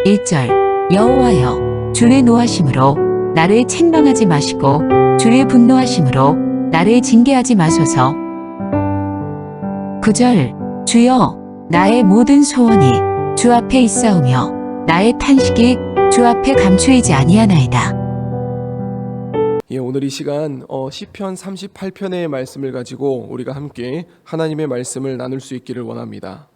1절 여호와여 주의 노하심으로 나를 책망하지 마시고 주의 분노하심으로 나를 징계하지 마소서. 9절 주여 나의 모든 소원이 주 앞에 있사오며 나의 탄식이 주 앞에 감추이지 아니하나이다. 오늘 이 시간 시편 38편의 말씀을 가지고 우리가 함께 하나님의 말씀을 나눌 수 있기를 원합니다.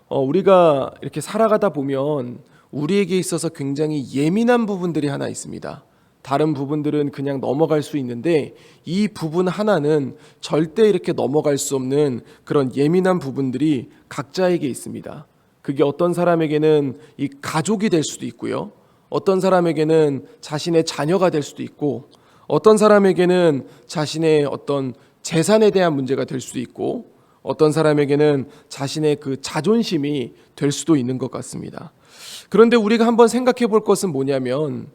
우리가 이렇게 살아가다 보면 우리에게 있어서 굉장히 예민한 부분들이 하나 있습니다. 다른 부분들은 그냥 넘어갈 수 있는데 이 부분 하나는 절대 이렇게 넘어갈 수 없는 그런 예민한 부분들이 각자에게 있습니다. 그게 어떤 사람에게는 이 가족이 될 수도 있고요. 어떤 사람에게는 자신의 자녀가 될 수도 있고, 어떤 사람에게는 자신의 어떤 재산에 대한 문제가 될 수도 있고, 어떤 사람에게는 자신의 그 자존심이 될 수도 있는 것 같습니다. 그런데 우리가 한번 생각해 볼 것은 뭐냐면,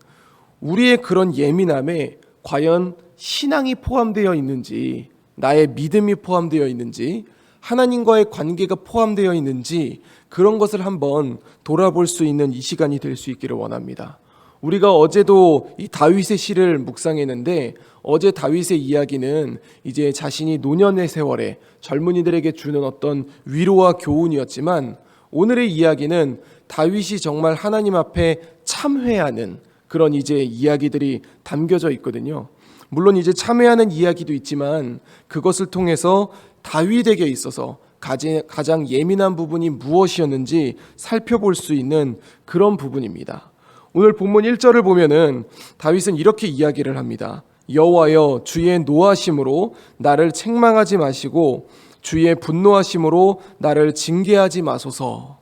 우리의 그런 예민함에 과연 신앙이 포함되어 있는지, 나의 믿음이 포함되어 있는지, 하나님과의 관계가 포함되어 있는지, 그런 것을 한번 돌아볼 수 있는 이 시간이 될 수 있기를 원합니다. 우리가 어제도 이 다윗의 시를 묵상했는데, 어제 다윗의 이야기는 이제 자신이 노년의 세월에 젊은이들에게 주는 어떤 위로와 교훈이었지만, 오늘의 이야기는 다윗이 정말 하나님 앞에 참회하는 그런 이제 이야기들이 담겨져 있거든요. 물론 이제 참회하는 이야기도 있지만 그것을 통해서 다윗에게 있어서 가장 예민한 부분이 무엇이었는지 살펴볼 수 있는 그런 부분입니다. 오늘 본문 1절을 보면은 다윗은 이렇게 이야기를 합니다. 여호와여 주의 노하심으로 나를 책망하지 마시고 주의 분노하심으로 나를 징계하지 마소서.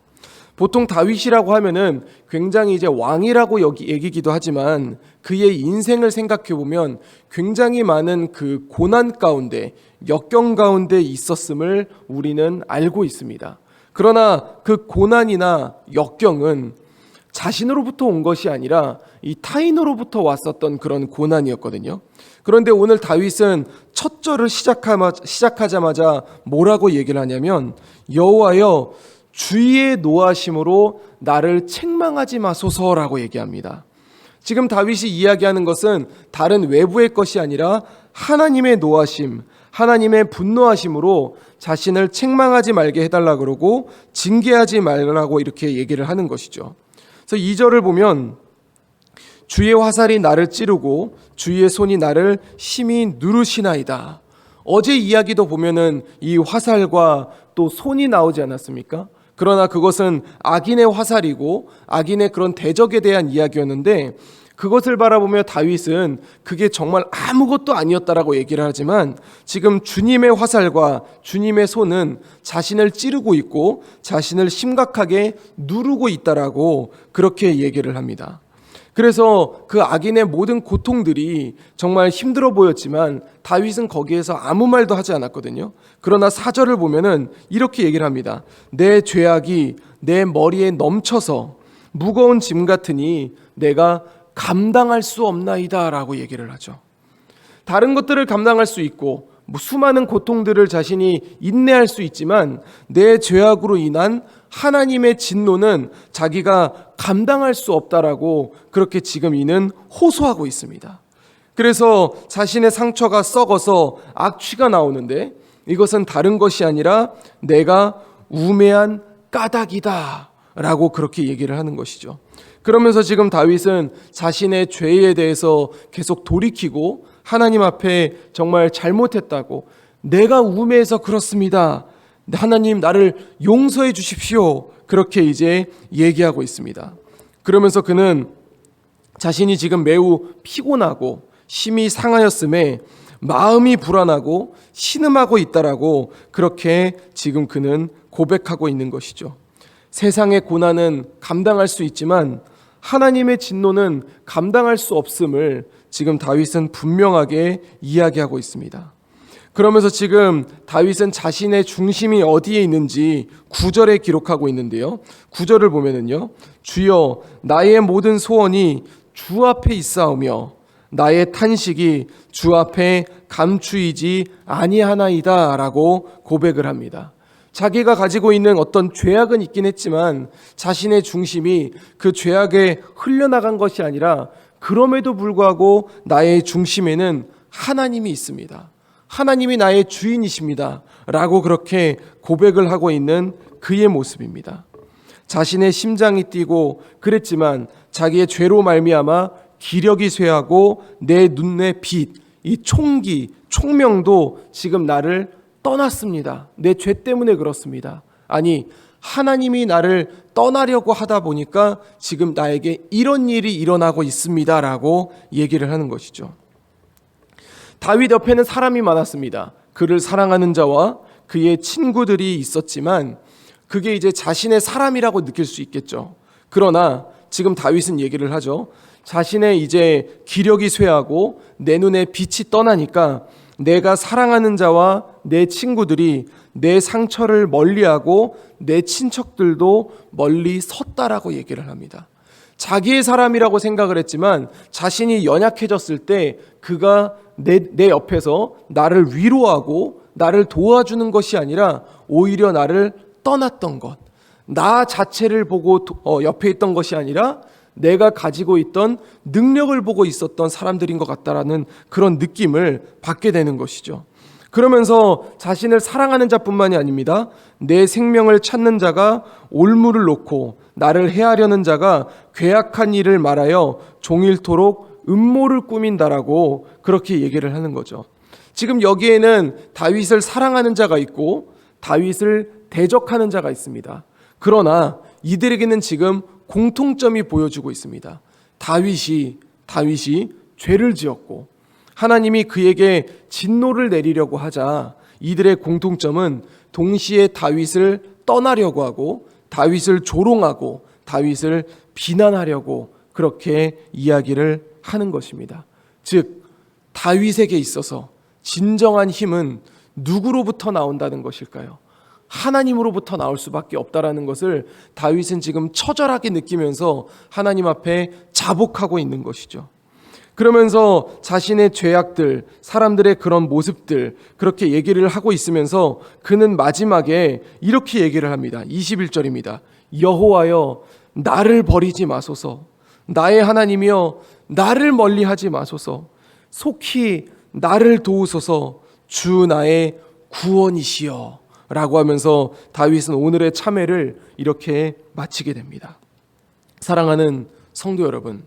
보통 다윗이라고 하면은 굉장히 이제 왕이라고 얘기기도 하지만 그의 인생을 생각해 보면 굉장히 많은 그 고난 가운데, 역경 가운데 있었음을 우리는 알고 있습니다. 그러나 그 고난이나 역경은 자신으로부터 온 것이 아니라 이 타인으로부터 왔었던 그런 고난이었거든요. 그런데 오늘 다윗은 첫 절을 시작하자마자 뭐라고 얘기를 하냐면 여호와여 주의 노하심으로 나를 책망하지 마소서라고 얘기합니다. 지금 다윗이 이야기하는 것은 다른 외부의 것이 아니라 하나님의 노하심, 하나님의 분노하심으로 자신을 책망하지 말게 해달라고 그러고 징계하지 말라고 이렇게 얘기를 하는 것이죠. 그래서 2절을 보면 주의 화살이 나를 찌르고 주의 손이 나를 심히 누르시나이다. 어제 이야기도 보면은 이 화살과 또 손이 나오지 않았습니까? 그러나 그것은 악인의 화살이고 악인의 그런 대적에 대한 이야기였는데 그것을 바라보며 다윗은 그게 정말 아무것도 아니었다라고 얘기를 하지만 지금 주님의 화살과 주님의 손은 자신을 찌르고 있고 자신을 심각하게 누르고 있다라고 그렇게 얘기를 합니다. 그래서 그 악인의 모든 고통들이 정말 힘들어 보였지만 다윗은 거기에서 아무 말도 하지 않았거든요. 그러나 4절을 보면은 이렇게 얘기를 합니다. 내 죄악이 내 머리에 넘쳐서 무거운 짐 같으니 내가 감당할 수 없나이다 라고 얘기를 하죠. 다른 것들을 감당할 수 있고 수많은 고통들을 자신이 인내할 수 있지만 내 죄악으로 인한 하나님의 진노는 자기가 감당할 수 없다라고 그렇게 지금 이는 호소하고 있습니다. 그래서 자신의 상처가 썩어서 악취가 나오는데 이것은 다른 것이 아니라 내가 우매한 까닭이다 라고 그렇게 얘기를 하는 것이죠. 그러면서 지금 다윗은 자신의 죄에 대해서 계속 돌이키고 하나님 앞에 정말 잘못했다고, 내가 우매해서 그렇습니다, 하나님 나를 용서해 주십시오, 그렇게 이제 얘기하고 있습니다. 그러면서 그는 자신이 지금 매우 피곤하고 심히 상하였음에 마음이 불안하고 신음하고 있다라고 그렇게 지금 그는 고백하고 있는 것이죠. 세상의 고난은 감당할 수 있지만 하나님의 진노는 감당할 수 없음을 지금 다윗은 분명하게 이야기하고 있습니다. 그러면서 지금 다윗은 자신의 중심이 어디에 있는지 9절에 기록하고 있는데요. 9절을 보면은요. 주여 나의 모든 소원이 주 앞에 있사오며 나의 탄식이 주 앞에 감추이지 아니하나이다 라고 고백을 합니다. 자기가 가지고 있는 어떤 죄악은 있긴 했지만 자신의 중심이 그 죄악에 흘려나간 것이 아니라 그럼에도 불구하고 나의 중심에는 하나님이 있습니다. 하나님이 나의 주인이십니다. 라고 그렇게 고백을 하고 있는 그의 모습입니다. 자신의 심장이 뛰고 그랬지만 자기의 죄로 말미암아 기력이 쇠하고 내 눈의 빛, 이 총기, 총명도 지금 나를 떠났습니다. 내 죄 때문에 그렇습니다. 아니, 하나님이 나를 떠나려고 하다 보니까 지금 나에게 이런 일이 일어나고 있습니다. 라고 얘기를 하는 것이죠. 다윗 옆에는 사람이 많았습니다. 그를 사랑하는 자와 그의 친구들이 있었지만 그게 이제 자신의 사람이라고 느낄 수 있겠죠. 그러나 지금 다윗은 얘기를 하죠. 자신의 이제 기력이 쇠하고 내 눈에 빛이 떠나니까 내가 사랑하는 자와 내 친구들이 내 상처를 멀리하고 내 친척들도 멀리 섰다라고 얘기를 합니다. 자기의 사람이라고 생각을 했지만 자신이 연약해졌을 때 그가 내 옆에서 나를 위로하고 나를 도와주는 것이 아니라 오히려 나를 떠났던 것, 나 자체를 보고 옆에 있던 것이 아니라 내가 가지고 있던 능력을 보고 있었던 사람들인 것 같다라는 그런 느낌을 받게 되는 것이죠. 그러면서 자신을 사랑하는 자뿐만이 아닙니다. 내 생명을 찾는 자가 올무를 놓고 나를 해하려는 자가 괴악한 일을 말하여 종일토록 음모를 꾸민다라고 그렇게 얘기를 하는 거죠. 지금 여기에는 다윗을 사랑하는 자가 있고 다윗을 대적하는 자가 있습니다. 그러나 이들에게는 지금 공통점이 보여주고 있습니다. 다윗이 죄를 지었고 하나님이 그에게 진노를 내리려고 하자 이들의 공통점은 동시에 다윗을 떠나려고 하고 다윗을 조롱하고 다윗을 비난하려고 그렇게 이야기를 하는 것입니다. 즉 다윗에게 있어서 진정한 힘은 누구로부터 나온다는 것일까요? 하나님으로부터 나올 수밖에 없다라는 것을 다윗은 지금 처절하게 느끼면서 하나님 앞에 자복하고 있는 것이죠. 그러면서 자신의 죄악들, 사람들의 그런 모습들 그렇게 얘기를 하고 있으면서 그는 마지막에 이렇게 얘기를 합니다. 21절입니다. 여호와여 나를 버리지 마소서. 나의 하나님이여 나를 멀리하지 마소서. 속히 나를 도우소서. 주 나의 구원이시여. 라고 하면서 다윗은 오늘의 참회를 이렇게 마치게 됩니다. 사랑하는 성도 여러분,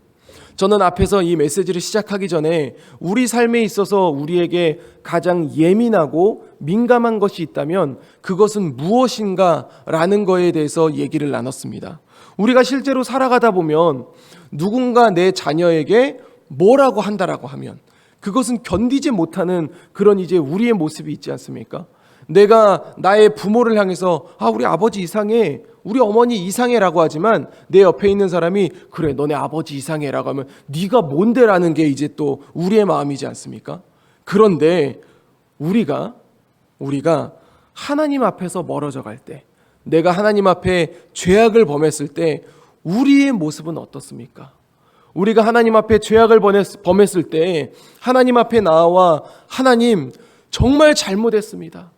저는 앞에서 이 메시지를 시작하기 전에 우리 삶에 있어서 우리에게 가장 예민하고 민감한 것이 있다면 그것은 무엇인가 라는 거에 대해서 얘기를 나눴습니다. 우리가 실제로 살아가다 보면 누군가 내 자녀에게 뭐라고 한다라고 하면 그것은 견디지 못하는 그런 이제 우리의 모습이 있지 않습니까? 내가 나의 부모를 향해서 우리 아버지 이상해, 우리 어머니 이상해라고 하지만 내 옆에 있는 사람이 그래 너네 아버지 이상해라고 하면 네가 뭔데라는 게 이제 또 우리의 마음이지 않습니까? 그런데 우리가 하나님 앞에서 멀어져 갈 때, 내가 하나님 앞에 죄악을 범했을 때 우리의 모습은 어떻습니까? 우리가 하나님 앞에 죄악을 범했을 때 하나님 앞에 나와 하나님 정말 잘못했습니다.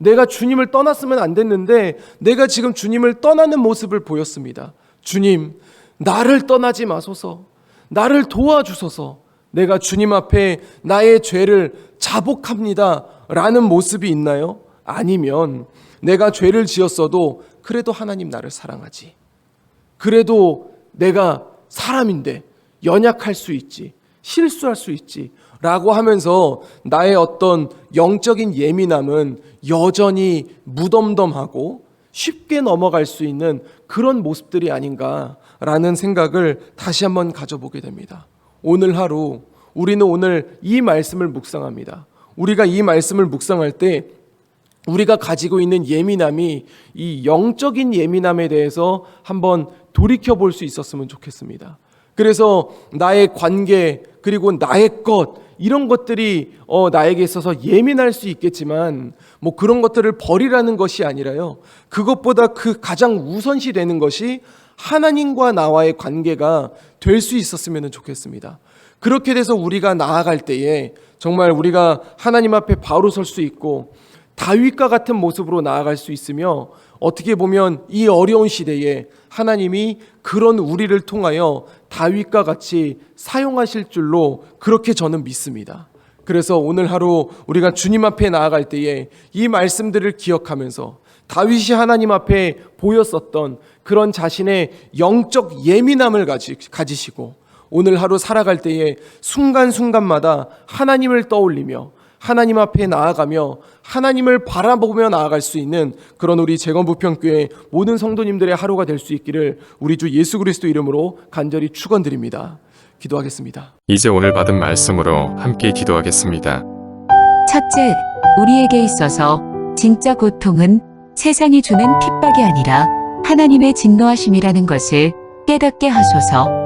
내가 주님을 떠났으면 안 됐는데 내가 지금 주님을 떠나는 모습을 보였습니다. 주님, 나를 떠나지 마소서. 나를 도와주소서. 내가 주님 앞에 나의 죄를 자복합니다. 라는 모습이 있나요? 아니면 내가 죄를 지었어도 그래도 하나님 나를 사랑하지. 그래도 내가 사람인데 연약할 수 있지. 실수할 수 있지. 라고 하면서 나의 어떤 영적인 예민함은 여전히 무덤덤하고 쉽게 넘어갈 수 있는 그런 모습들이 아닌가라는 생각을 다시 한번 가져보게 됩니다. 오늘 하루 우리는 오늘 이 말씀을 묵상합니다. 우리가 이 말씀을 묵상할 때 우리가 가지고 있는 예민함이 이 영적인 예민함에 대해서 한번 돌이켜 볼 수 있었으면 좋겠습니다. 그래서 나의 관계 그리고 나의 것 이런 것들이 나에게 있어서 예민할 수 있겠지만 뭐 그런 것들을 버리라는 것이 아니라요. 그것보다 그 가장 우선시 되는 것이 하나님과 나와의 관계가 될 수 있었으면 좋겠습니다. 그렇게 돼서 우리가 나아갈 때에 정말 우리가 하나님 앞에 바로 설 수 있고 다윗과 같은 모습으로 나아갈 수 있으며 어떻게 보면 이 어려운 시대에 하나님이 그런 우리를 통하여 다윗과 같이 사용하실 줄로 그렇게 저는 믿습니다. 그래서 오늘 하루 우리가 주님 앞에 나아갈 때에 이 말씀들을 기억하면서 다윗이 하나님 앞에 보였었던 그런 자신의 영적 예민함을 가지시고 오늘 하루 살아갈 때에 순간순간마다 하나님을 떠올리며 하나님 앞에 나아가며 하나님을 바라보며 나아갈 수 있는 그런 우리 재건부평교회 모든 성도님들의 하루가 될 수 있기를 우리 주 예수 그리스도 이름으로 간절히 축원드립니다. 기도하겠습니다. 이제 오늘 받은 말씀으로 함께 기도하겠습니다. 첫째, 우리에게 있어서 진짜 고통은 세상이 주는 핍박이 아니라 하나님의 진노하심이라는 것을 깨닫게 하소서.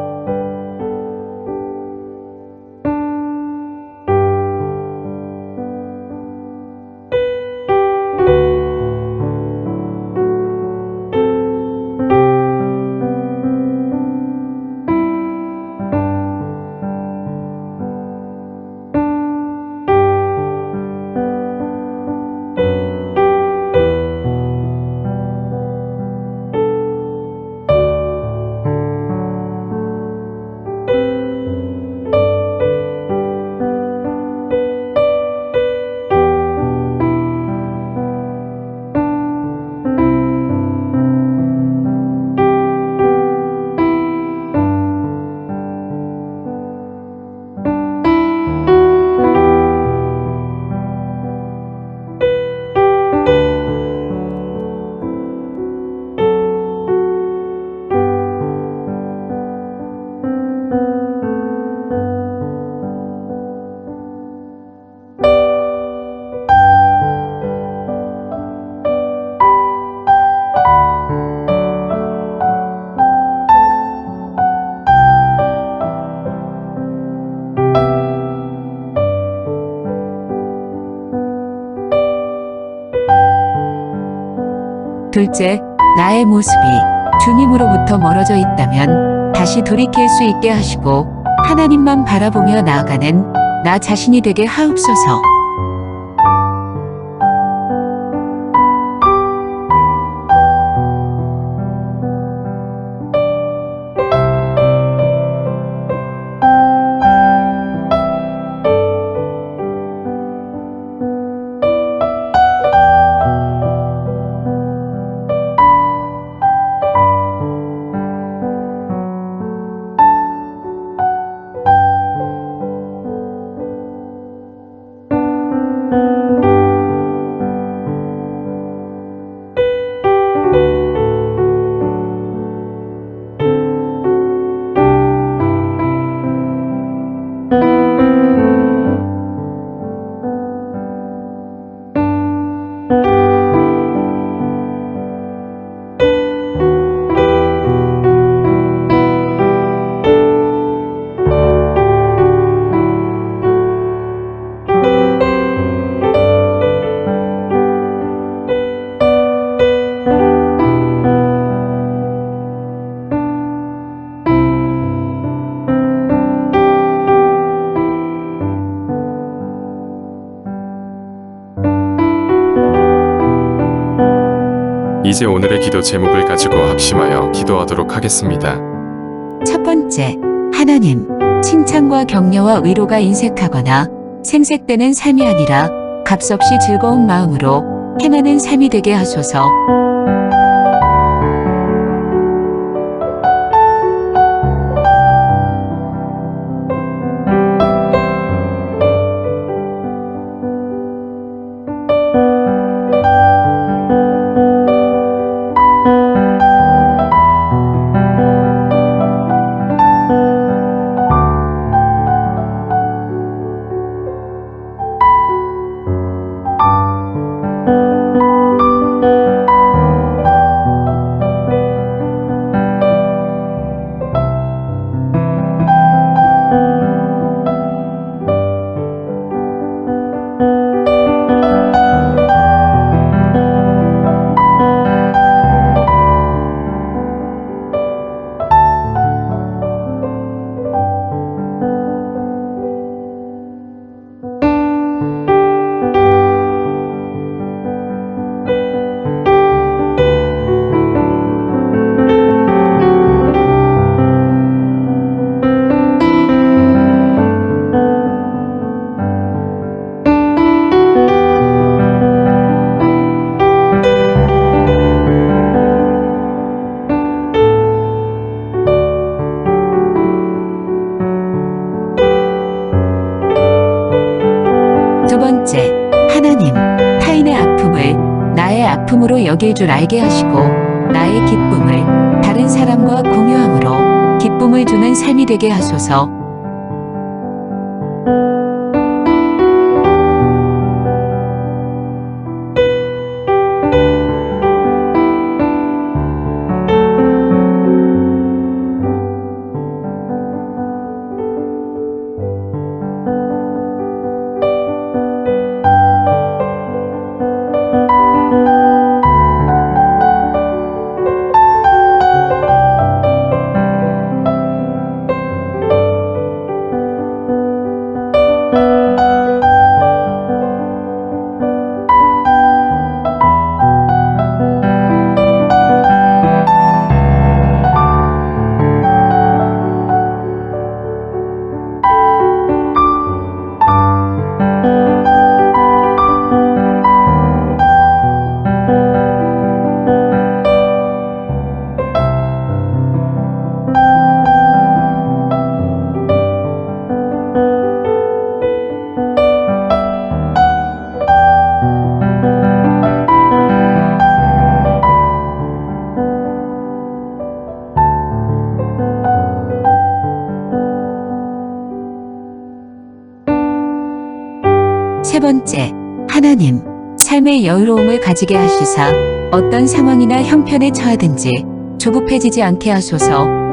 둘째, 나의 모습이 주님으로부터 멀어져 있다면 다시 돌이킬 수 있게 하시고 하나님만 바라보며 나아가는 나 자신이 되게 하옵소서. 이제 오늘의 기도 제목을 가지고 합심하여 기도하도록 하겠습니다. 첫 번째, 하나님, 칭찬과 격려와 위로가 인색하거나 생색되는 삶이 아니라 값없이 즐거운 마음으로 행하는 삶이 되게 하소서. 영광으로 여길 줄 알게 하시고 나의 기쁨을 다른 사람과 공유함으로 기쁨을 주는 삶이 되게 하소서. 세 번째, 하나님, 삶의 여유로움을 가지게 하시사 어떤 상황이나 형편에 처하든지 조급해지지 않게 하소서.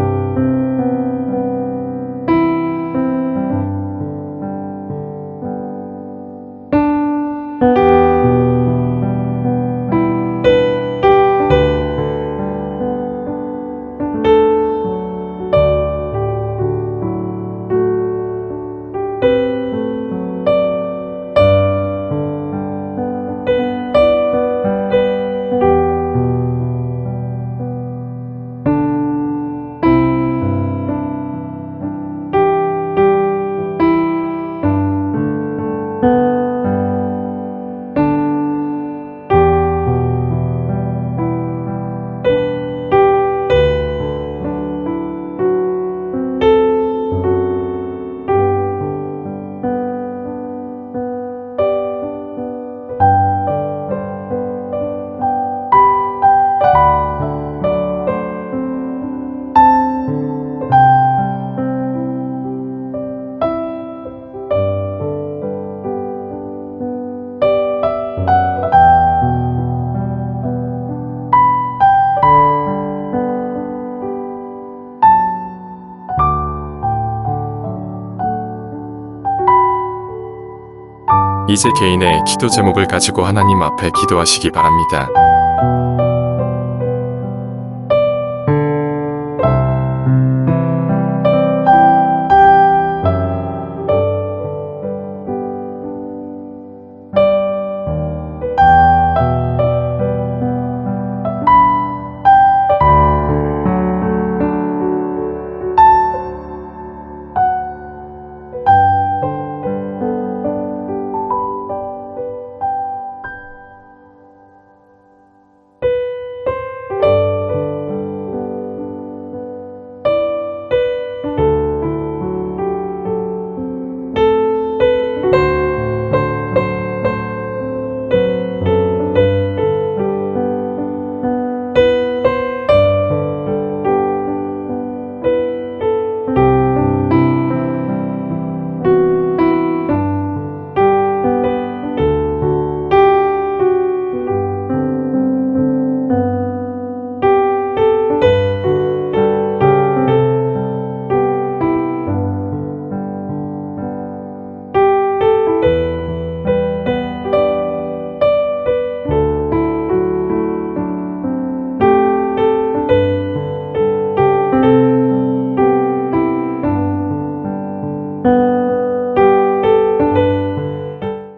이제 개인의 기도 제목을 가지고 하나님 앞에 기도하시기 바랍니다.